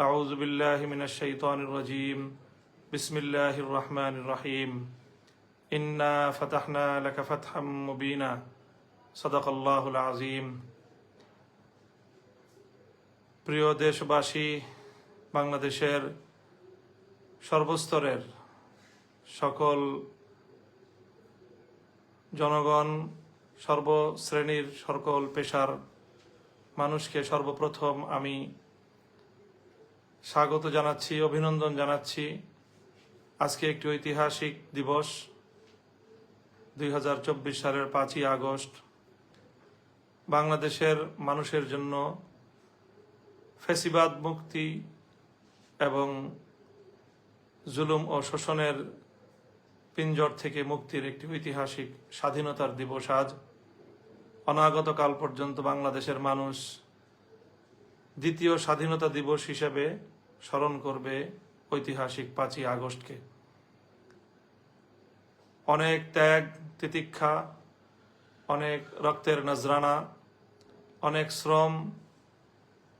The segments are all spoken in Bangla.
أعوذ بالله من الشيطان الرجيم بسم الله الرحمن الرحيم إنا فتحنا لك فتحا مبينا صدق الله العظيم প্রিয় দেশবাসী, বাংলাদেশের সর্বস্তরের সকল জনগণ, সর্বশ্রেণীর সকল পেশার মানুষকে সর্বপ্রথম আমি স্বাগত জানাচ্ছি, অভিনন্দন জানাচ্ছি। আজকে একটি ঐতিহাসিক দিবস, 2024 সালের 5ই আগস্ট। বাংলাদেশের মানুষের জন্য ফ্যাসিবাদ মুক্তি এবং জুলুম ও শোষণের পিঞ্জর থেকে মুক্তির একটি ঐতিহাসিক স্বাধীনতার দিবস আজ। অনাগত কাল পর্যন্ত বাংলাদেশের মানুষ দ্বিতীয় স্বাধীনতা দিবস হিসেবে স্মরণ করবে ঐতিহাসিক 5ই আগস্টকে। অনেক ত্যাগ তিতিক্ষা, অনেক রক্তের নজরানা, অনেক শ্রম,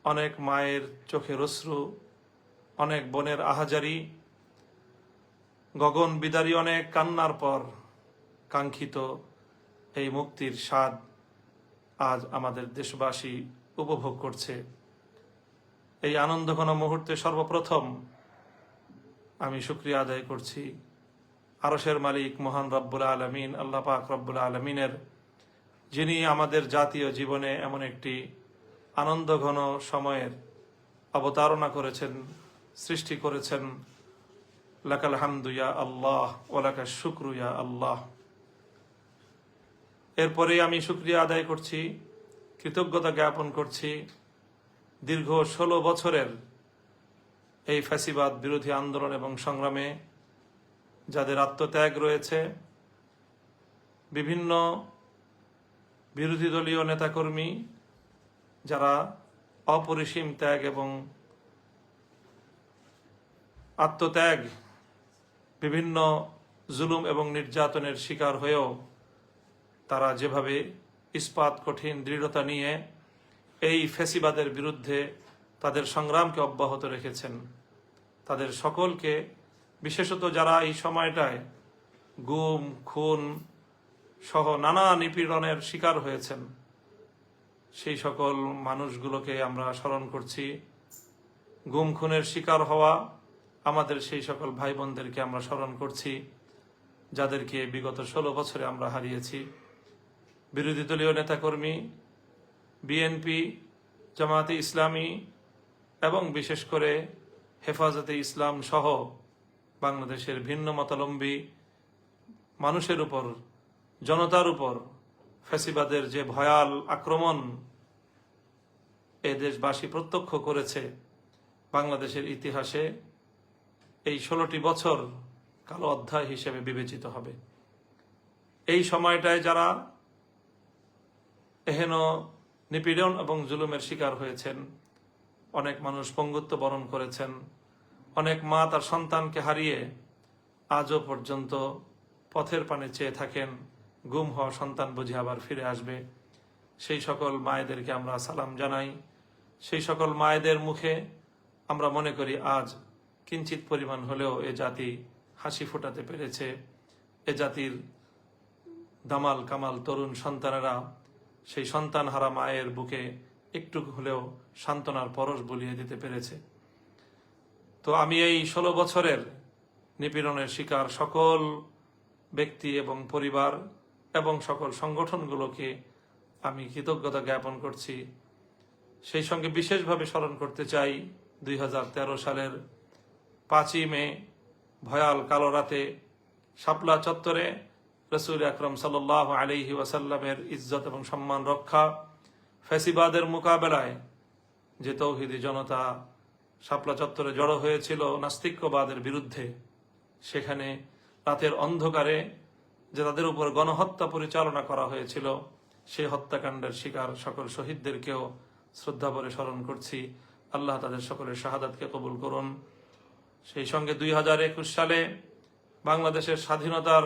অনেক মায়ের চোখের অশ্রু, অনেক বোনের আহাজারি, গগন বিদারী অনেক কান্নার পর কাঙ্ক্ষিত এই মুক্তির স্বাদ আজ আমাদের দেশবাসী উপভোগ করছে। এই আনন্দঘন মুহূর্তে সর্বপ্রথম আমি শুকরিয়া আদায় করছি আরশের মালিক মহান রব্বুল আলামিন, আল্লাহ পাক রব্বুল আলামিনের, যিনি আমাদের জাতীয় জীবনে এমন একটি আনন্দঘন সময়ের অবতারণা করেছেন, সৃষ্টি করেছেন। লাকাল হামদু ইয়া আল্লাহ ওয়া লাকাশ শুকরু ইয়া আল্লাহ। এরপরে আমি শুকরিয়া আদায় করছি, কৃতজ্ঞতা জ্ঞাপন করছি দীর্ঘ 16 বছরের এই ফ্যাসিবাদ বিরোধী আন্দোলন এবং সংগ্রামে যাদের আত্মত্যাগ রয়েছে, বিভিন্ন বিরোধী দলীয় নেতাকর্মী যারা অপরিসীম ত্যাগ এবং আত্মত্যাগ, বিভিন্ন জুলুম এবং নির্যাতনের শিকার হয়েও তারা যেভাবে ইস্পাত কঠিন দৃঢ়তা নিয়ে এই ফ্যাসিবাদের বিরুদ্ধে তাদের সংগ্রামকে অব্যাহত রেখেছেন, তাদের সকলকে, বিশেষত যারা এই সময়টায় গুম খুন সহ নানা নিপীড়নের শিকার হয়েছেন, সেই সকল মানুষগুলোকে আমরা স্মরণ করছি। গুম খুনের শিকার হওয়া আমাদের সেই সকল ভাই বোনদেরকে আমরা স্মরণ করছি, যাদেরকে বিগত 16 বছরে আমরা হারিয়েছি। বিরোধী দলীয় নেতাকর্মী, বিএনপি, জামায়াতে ইসলামী এবং বিশেষ করে হেফাজতে ইসলাম সহ বাংলাদেশের ভিন্ন মতাবলম্বী মানুষের উপর, জনতার উপর ফ্যাসিবাদের যে ভয়াল আক্রমণ এ দেশবাসী প্রত্যক্ষ করেছে, বাংলাদেশের ইতিহাসে এই 16টি বছর কালো অধ্যায় হিসেবে বিবেচিত হবে। এই সময়টায় যারা এহেন নিপীড়ন এবং জুলুমের শিকার হয়েছেন, অনেক মানুষ পঙ্গুত্ব বরণ করেছেন, অনেক মা তার সন্তানকে হারিয়ে আজও পর্যন্ত পথের পানে চেয়ে থাকেন, গুম হওয়া সন্তান বুঝি আবার ফিরে আসবে। সেই সকল মায়েদেরকে আমরা সালাম জানাই। সেই সকল মায়েদের মুখে আমরা মনে করি আজ কিঞ্চিত পরিমাণ হলেও এ জাতি হাসি ফোটাতে পেরেছে। এ জাতির দামাল কামাল তরুণ সন্তানেরা সেই সন্তান হারা মায়ের বুকে একটু হলেও সান্ত্বনার পরশ বুলিয়ে দিতে পেরেছে। তো আমি এই 16 বছরের নিপীড়নের শিকার সকল ব্যক্তি এবং পরিবার এবং সকল সংগঠনগুলোকে আমি কৃতজ্ঞতা জ্ঞাপন করছি। সেই সঙ্গে বিশেষভাবে স্মরণ করতে চাই 2013 সালের 5ই মে ভয়াল কালো রাতে শাপলা চত্বরে রাসূল আকরাম সাল্লাল্লাহু আলাইহি ওয়াসাল্লামের ইজ্জত এবং সম্মান রক্ষা, ফ্যাসিবাদের মোকাবেলায় যে তৌহিদি জনতা শাপলা চত্বরে জড়ো হয়েছিল নাস্তিক্যবাদের বিরুদ্ধে, সেখানে রাতের অন্ধকারে যে তাদের উপর গণহত্যা পরিচালনা করা হয়েছিল, সেই হত্যাকাণ্ডের শিকার সকল শহীদদেরকেও শ্রদ্ধাভরে স্মরণ করছি। আল্লাহ তাদের সকলের শাহাদাতকে কবুল করুন। সেই সঙ্গে 2021 সালে বাংলাদেশের স্বাধীনতার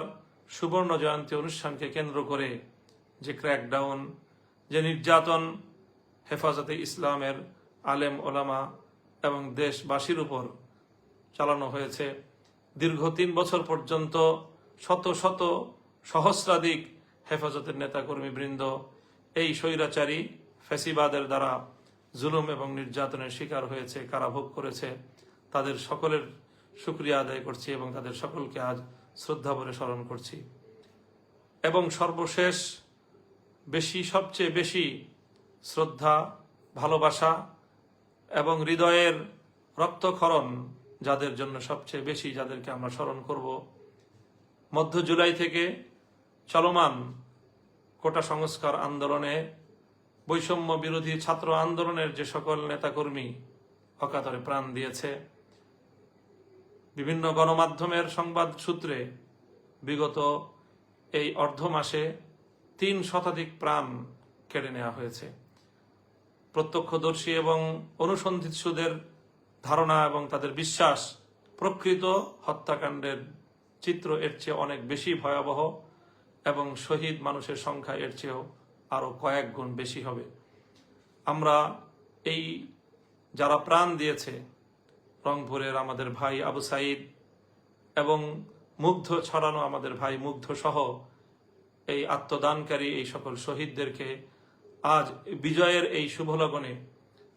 সুবর্ণ জয়ন্তী অনুষ্ঠানকে কেন্দ্র করে যে ক্র্যাকডাউন, যে নির্যাতন হেফাজতে ইসলামের আলেম ওলামা এবং দেশবাসীর উপর চালানো হয়েছে। দীর্ঘ 3 বছর পর্যন্ত শত শত সহস্রাধিক হেফাজতের নেতাকর্মী বৃন্দ এই স্বৈরাচারী ফ্যাসিবাদের দ্বারা জুলুম এবং নির্যাতনের শিকার হয়েছে, কারাভোগ করেছে। তাদের সকলের শুকরিয়া আদায় করছি এবং তাদের সকলকে আজ শ্রদ্ধা ভরে স্মরণ করছি। এবং সর্বশেষ সবচেয়ে বেশি শ্রদ্ধা, ভালোবাসা এবং হৃদয়ের রক্তক্ষরণ যাদের জন্য সবচেয়ে বেশি, যাদেরকে আমরা স্মরণ করব, মধ্য জুলাই থেকে চলমান কোটা সংস্কার আন্দোলনে, বৈষম্য বিরোধী ছাত্র আন্দোলনের যে সকল নেতাকর্মী অকাতরে প্রাণ দিয়েছে, বিভিন্ন গণমাধ্যমের সংবাদ সূত্রে বিগত এই অর্ধ মাসে 3 শতাধিক প্রাণ কেড়ে নেওয়া হয়েছে। প্রত্যক্ষদর্শী এবং অনুসন্ধিৎসুদের ধারণা এবং তাদের বিশ্বাস, প্রকৃত হত্যাকাণ্ডের চিত্র এর চেয়ে অনেক বেশি ভয়াবহ এবং শহীদ মানুষের সংখ্যা এর চেয়েও আরো কয়েক গুণ বেশি হবে। আমরা এই যারা প্রাণ দিয়েছে, রংপুরের আমাদের ভাই আবু সাইদ এবং মুগ্ধ ছড়ানো আমাদের ভাই মুগ্ধ সহ এই আত্মদানকারী এই সকল শহীদদেরকে আজ বিজয়ের এই শুভ লগনে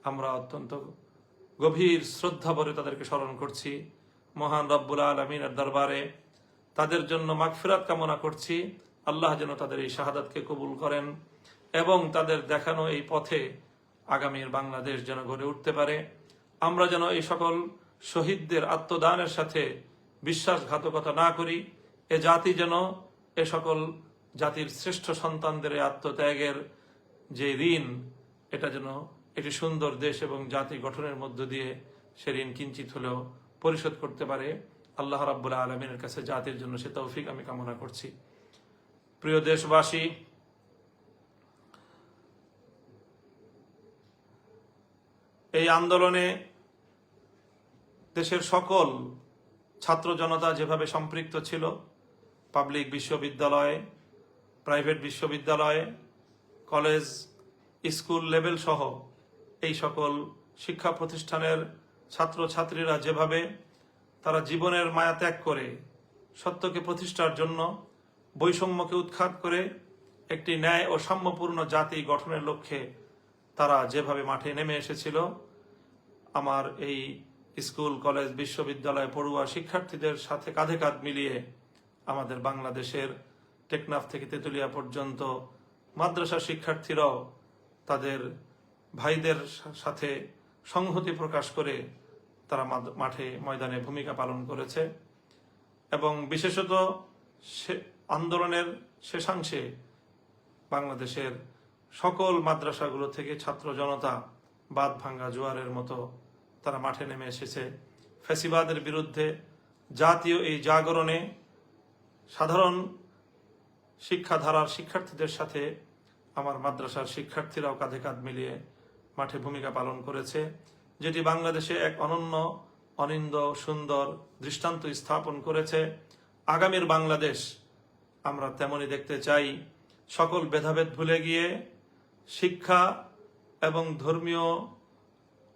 আমরা অত্যন্ত গভীর শ্রদ্ধা ভরে তাদেরকে স্মরণ করছি। মহান রব্বুল আলামিনের দরবারে তাদের জন্য মাগফিরাত কামনা করছি। আল্লাহ যেন তাদের এই শাহাদাতকে কবুল করেন এবং তাদের দেখানো এই পথে আগামীর বাংলাদেশ যেন গড়ে উঠতে পারে। আমরা যেন এই সকল শহীদদের আত্মদানের সাথে বিশ্বাসঘাতকতা না করি। এ জাতি যেন এ সকল জাতির শ্রেষ্ঠ সন্তানদের আত্মত্যাগের যে ঋণ, এটা যেন একটি সুন্দর দেশ এবং জাতি গঠনের মধ্য দিয়ে সে ঋণ কিঞ্চিত হলেও পরিশোধ করতে পারে। আল্লাহ রাব্বুল আলামিনের কাছে জাতির জন্য সে তৌফিক আমি কামনা করছি। প্রিয় দেশবাসী, এই আন্দোলনে দেশের সকল ছাত্র জনতা যেভাবে সম্পৃক্ত ছিল, পাবলিক বিশ্ববিদ্যালয়, প্রাইভেট বিশ্ববিদ্যালয়, কলেজ, স্কুল লেভেল সহ এই সকল শিক্ষা প্রতিষ্ঠানের ছাত্রছাত্রীরা যেভাবে তারা জীবনের মায়া ত্যাগ করে সত্যকে প্রতিষ্ঠার জন্য, বৈষম্যকে উৎখাত করে একটি ন্যায় ও সাম্যপূর্ণ জাতি গঠনের লক্ষ্যে তারা যেভাবে মাঠে নেমে এসেছিল, আমার এই স্কুল, কলেজ, বিশ্ববিদ্যালয় পড়ুয়া শিক্ষার্থীদের সাথে কাঁধে কাঁধ মিলিয়ে আমাদের বাংলাদেশের টেকনাফ থেকে তেতুলিয়া পর্যন্ত মাদ্রাসা শিক্ষার্থীরাও তাদের ভাইদের সাথে সংহতি প্রকাশ করে তারা মাঠে ময়দানে ভূমিকা পালন করেছে। এবং বিশেষত আন্দোলনের শেষাংশে বাংলাদেশের সকল মাদ্রাসাগুলো থেকে ছাত্র জনতা বাঁধ ভাঙ্গা জোয়ারের মতো তারা মাঠে নেমে এসেছে। ফ্যাসিবাদের বিরুদ্ধে জাতীয় এই জাগরণে সাধারণ শিক্ষাধারার শিক্ষার্থীদের সাথে আমার মাদ্রাসার শিক্ষার্থীরাও কাঁধে কাঁধ মিলিয়ে মাঠে ভূমিকা পালন করেছে, যেটি বাংলাদেশে এক অনন্য, অনিন্দ, সুন্দর দৃষ্টান্ত স্থাপন করেছে। আগামীর বাংলাদেশ আমরা তেমনই দেখতে চাই। সকল ভেদাভেদ ভুলে গিয়ে শিক্ষা এবং ধর্মীয়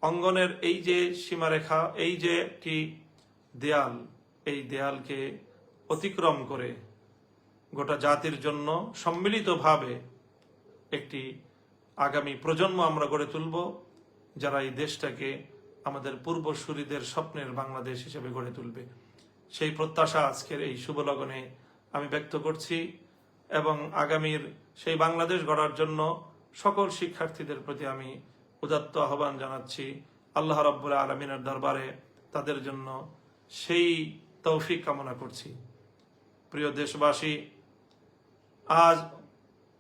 অঙ্গনের এই যে সীমারেখা, এই যে একটি দেয়াল, এই দেয়ালকে অতিক্রম করে গোটা জাতির জন্য সম্মিলিতভাবে একটি আগামী প্রজন্ম আমরা গড়ে তুলব, যারা এই দেশটাকে আমাদের পূর্বসূরীদের স্বপ্নের বাংলাদেশ হিসেবে গড়ে তুলবে। সেই প্রত্যাশা আজকের এই শুভ লগনে আমি ব্যক্ত করছি এবং আগামীর সেই বাংলাদেশ গড়ার জন্য সকল শিক্ষার্থীদের প্রতি আমি উদাত্ত আহ্বান জানাচ্ছি। আল্লাহ রাব্বুল আলামিনের দরবারে তাদের জন্য সেই তৌফিক কামনা করছি। প্রিয় দেশবাসী, আজ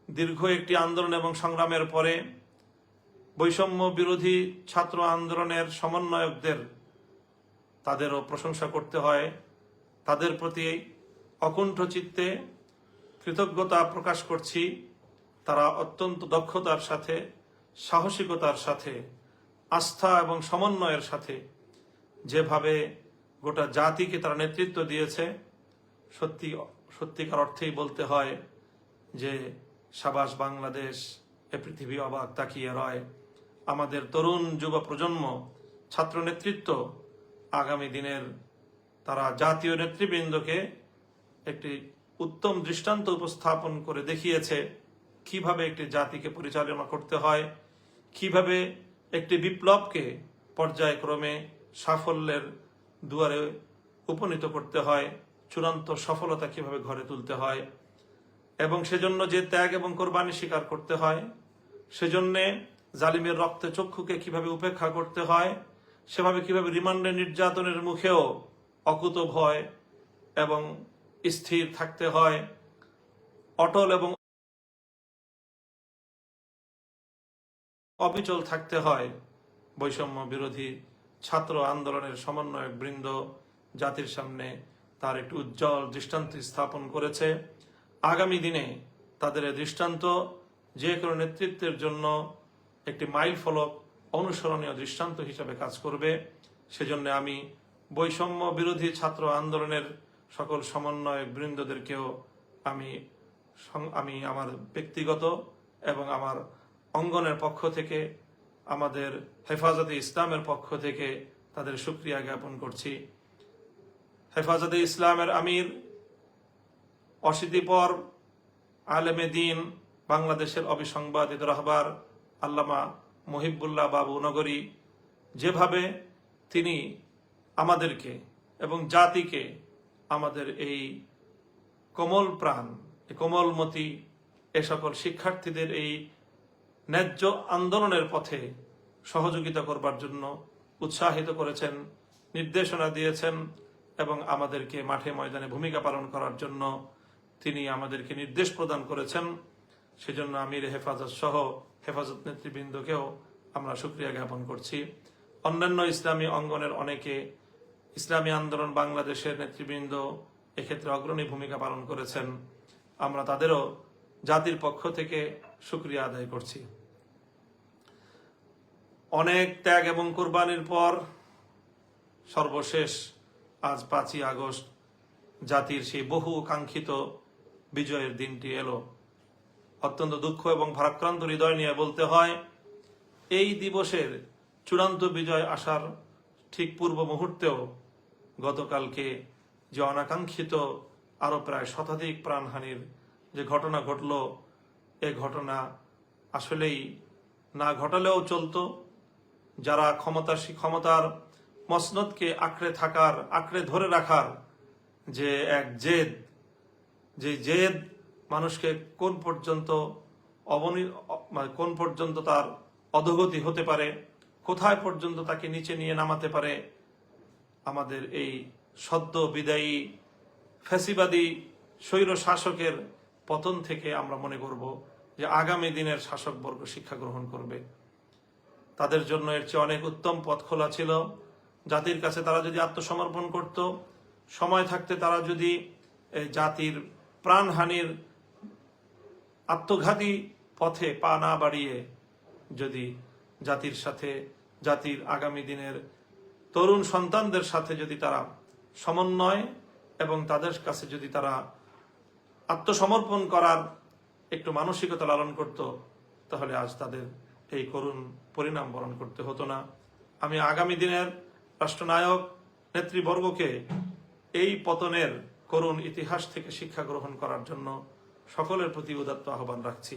দীর্ঘ একটি আন্দোলন এবং সংগ্রামের পরে বৈষম্য বিরোধী ছাত্র আন্দোলনের সমন্বয়কদের তাদেরও প্রশংসা করতে হয়। তাদের প্রতি অকুণ্ঠ চিত্তে কৃতজ্ঞতা প্রকাশ করছি। তারা অত্যন্ত দক্ষতার সাথে, সাহসিকতার সাথে, আস্থা এবং সমন্বয়ের সাথে যেভাবে গোটা জাতিকে তারা নেতৃত্ব দিয়েছে, সত্যিকার অর্থেই বলতে হয় যে সাবাস বাংলাদেশ, এ পৃথিবী অবাক তাকিয়ে রয়। আমাদের তরুণ যুব প্রজন্ম ছাত্র নেতৃত্ব আগামী দিনের তারা জাতীয় নেতৃবৃন্দকে একটি উত্তম দৃষ্টান্ত উপস্থাপন করে দেখিয়েছে কিভাবে একটি জাতিকে পরিচালনা করতে হয়, কিভাবে একটি বিপ্লবকে পর্যায়ক্রমে সাফল্যের দুয়ারে উপনীত করতে হয়, চূড়ান্ত সফলতা কিভাবে ঘরে তুলতে হয়, এবং সেজন্য যে ত্যাগ এবং কোরবানি স্বীকার করতে হয়, সেজন্যে জালিমের রক্তে চক্ষুকে কিভাবে উপেক্ষা করতে হয়, সেভাবে কিভাবে রিমান্ডে নির্যাতনের মুখেও অকুত ভয় এবং স্থির থাকতে হয়, অটল এবং অবিচল থাকতে হয়। বৈষম্য বিরোধী ছাত্র আন্দোলনের সমন্বয়ক বৃন্দ জাতির সামনে তার একটি উজ্জ্বল দৃষ্টান্ত স্থাপন করেছে। আগামী দিনে তাদের এই দৃষ্টান্ত যে কোনো নেতৃত্বের জন্য একটি মাইল ফলক, অনুসরণীয় দৃষ্টান্ত হিসাবে কাজ করবে। সেজন্য আমি বৈষম্য বিরোধী ছাত্র আন্দোলনের সকল সমন্বয়ক বৃন্দদেরকেও আমি আমার ব্যক্তিগত এবং আমার অঙ্গনের পক্ষ থেকে, আমাদের হেফাজতে ইসলামের পক্ষ থেকে তাদের শুকরিয়া জ্ঞাপন করছি। হেফাজতে ইসলামের আমির, অশীতিপর আলেমে দ্বীন, বাংলাদেশের অবিসংবাদিত রাহবার আল্লামা মুহিবুল্লাহ বাবু নগরী যেভাবে তিনি আমাদেরকে এবং জাতিকে, আমাদের এই কোমল প্রাণ, কোমলমতি এ সকল শিক্ষার্থীদের এই ন্যায্য আন্দোলনের পথে সহযোগিতা করবার জন্য উৎসাহিত করেছেন, নির্দেশনা দিয়েছেন এবং আমাদেরকে মাঠে ময়দানে ভূমিকা পালন করার জন্য তিনি আমাদেরকে নির্দেশ প্রদান করেছেন। সেজন্য আমির হেফাজত সহ হেফাজত নেতৃবৃন্দকেও আমরা শুকরিয়া জ্ঞাপন করছি। অন্যান্য ইসলামী অঙ্গনের অনেকে, ইসলামী আন্দোলন বাংলাদেশের নেতৃবৃন্দ এক্ষেত্রে অগ্রণী ভূমিকা পালন করেছেন। আমরা তাদেরও জাতির পক্ষ থেকে শুকরিয়া আদায় করছি। অনেক ত্যাগ এবং কোরবানির পর সর্বশেষ আজ 5ই আগস্ট জাতির সেই বহু কাঙ্ক্ষিত বিজয়ের দিনটি এলো। অত্যন্ত দুঃখ এবং ভারাক্রান্ত হৃদয় নিয়ে বলতে হয়, এই দিবসের চূড়ান্ত বিজয় আসার ঠিক পূর্ব মুহূর্তেও গতকালকে যে অনাকাঙ্ক্ষিত আরো প্রায় শতাধিক প্রাণহানির যে ঘটনা ঘটল, এ ঘটনা আসলেই না ঘটালেও চলতো। যারা ক্ষমতার মসনদকে আঁকড়ে ধরে রাখার যে এক জেদ, যে জেদ মানুষকে কোন পর্যন্ত তার অধোগতি হতে পারে, কোথায় পর্যন্ত তাকে নিচে নিয়ে নামাতে পারে, আমাদের এই সদ্য বিদায়ী ফ্যাসিবাদী স্বৈর শাসকের পতন থেকে আমরা মনে করব যে আগামী দিনের শাসকবর্গ শিক্ষা গ্রহণ করবে। তাদের জন্য এর চেয়ে অনেক উত্তম পথ খোলা ছিল। জাতির কাছে তারা যদি আত্মসমর্পণ করত, সময় থাকতে তারা যদি জাতির প্রাণহানির আত্মঘাতী পথে পা না বাড়িয়ে যদি জাতির সাথে, জাতির আগামী দিনের তরুণ সন্তানদের সাথে যদি তারা সমন্বয় এবং তাদের কাছে যদি তারা আত্মসমর্পণ করার একটু মানসিকতা লালন করত, তাহলে আজ তাদের এই করুণ পরিণাম বরণ করতে হতো না। আমি আগামী দিনের রাষ্ট্রনায়ক নেতৃবর্গকে এই পতনের করুণ ইতিহাস থেকে শিক্ষা গ্রহণ করার জন্য সকলের প্রতি উদাত্ত আহ্বান রাখছি।